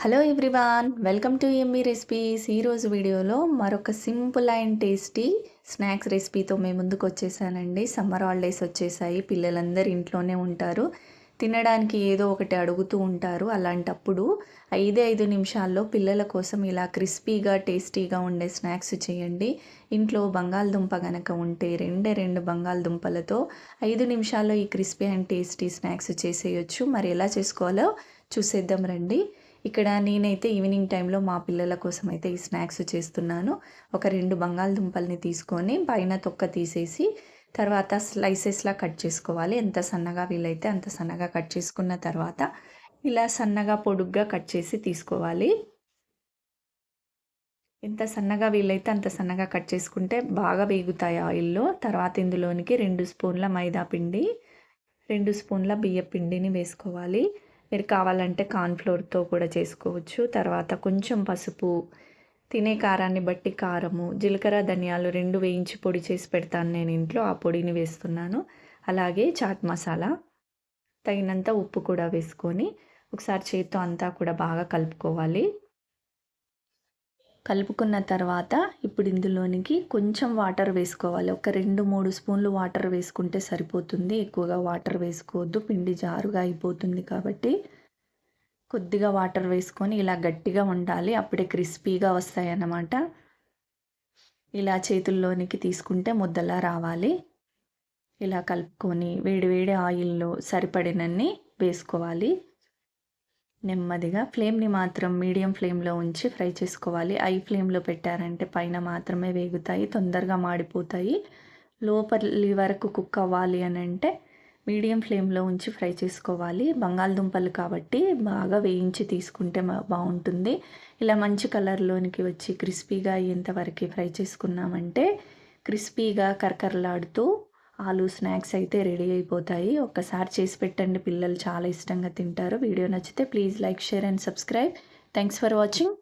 Hello everyone, welcome to yummy recipes. ఈరోజు వీడియోలో మరొక సింపుల్ అండ్ టేస్టీ స్నాక్స్ రెసిపీతో మేము ముందుకు వచ్చేసానండి. సమ్మర్ హాలిడేస్ వచ్చేసాయి, పిల్లలందరూ ఇంట్లోనే ఉంటారు, తినడానికి ఏదో ఒకటి అడుగుతూ ఉంటారు. అలాంటప్పుడు 5 నిమిషాల్లో పిల్లల కోసం ఇలా క్రిస్పీగా టేస్టీగా ఉండే స్నాక్స్ చేయండి. ఇంట్లో బంగాళదుంప కనుక ఉంటే రెండు బంగాళదుంపలతో 5 నిమిషాల్లో ఈ క్రిస్పీ అండ్ టేస్టీ స్నాక్స్ చేసేయచ్చు. మరి ఎలా చేసుకోవాలో చూసేద్దాం రండి. ఇక్కడ నేనైతే ఈవినింగ్ టైంలో మా పిల్లల కోసం అయితే ఈ స్నాక్స్ చేస్తున్నాను. ఒక 2 బంగాళదుంపల్ని తీసుకొని పైన తొక్క తీసేసి తర్వాత స్లైసెస్లా కట్ చేసుకోవాలి. ఎంత సన్నగా వీలైతే అంత సన్నగా కట్ చేసుకున్న తర్వాత ఇలా సన్నగా పొడుగ్గా కట్ చేసి తీసుకోవాలి. ఎంత సన్నగా వీలైతే అంత సన్నగా కట్ చేసుకుంటే బాగా వేగుతాయి ఆయిల్లో. తర్వాత ఇందులోనికి 2 స్పూన్ల మైదా పిండి, 2 స్పూన్ల బియ్య పిండిని వేసుకోవాలి. మీరు కావాలంటే కార్న్‌ఫ్లోర్‌తో కూడా చేసుకోవచ్చు. తర్వాత కొంచెం పసుపు, తినే కారాన్ని బట్టి కారము, జీలకర్ర ధనియాలు 2 వేయించి పొడి చేసి పెడతాను నేను ఇంట్లో, ఆ పొడిని వేస్తున్నాను. అలాగే చాట్ మసాలా, తగినంత ఉప్పు కూడా వేసుకొని ఒకసారి చేత్తో అంతా కూడా బాగా కలుపుకోవాలి. కలుపుకున్న తర్వాత ఇప్పుడు ఇందులోనికి కొంచెం వాటర్ వేసుకోవాలి. ఒక 2-3 స్పూన్లు వాటర్ వేసుకుంటే సరిపోతుంది. ఎక్కువగా వాటర్ వేసుకోవద్దు, పిండి జారుగా అయిపోతుంది కాబట్టి. కొద్దిగా వాటర్ వేసుకొని ఇలా గట్టిగా ఉండాలి, అప్పుడే క్రిస్పీగా వస్తాయి అన్నమాట. ఇలా చేతుల్లోనికి తీసుకుంటే ముద్దలా రావాలి. ఇలా కలుపుకొని వేడి ఆయిల్లో సరిపడినన్ని వేసుకోవాలి. నెమ్మదిగా ఫ్లేమ్ని మాత్రం మీడియం ఫ్లేమ్లో ఉంచి ఫ్రై చేసుకోవాలి. హై ఫ్లేమ్లో పెట్టారంటే పైన మాత్రమే వేగుతాయి, తొందరగా మాడిపోతాయి. లోపలి వరకు కుక్ అవ్వాలి అని అంటే మీడియం ఫ్లేమ్లో ఉంచి ఫ్రై చేసుకోవాలి. బంగాళదుంపలు కాబట్టి బాగా వేయించి తీసుకుంటే బాగుంటుంది. ఇలా మంచి కలర్లోనికి వచ్చి క్రిస్పీగా అయ్యేంత వరకు ఫ్రై చేసుకున్నామంటే క్రిస్పీగా కరకరలాడుతూ ఆలు స్నాక్స్ అయితే రెడీ అయిపోతాయి. ఒక్కసారి చేసి పెట్టండి, పిల్లలు చాలా ఇష్టంగా తింటారు. వీడియో నచ్చితే please like, share and subscribe. Thanks for watching.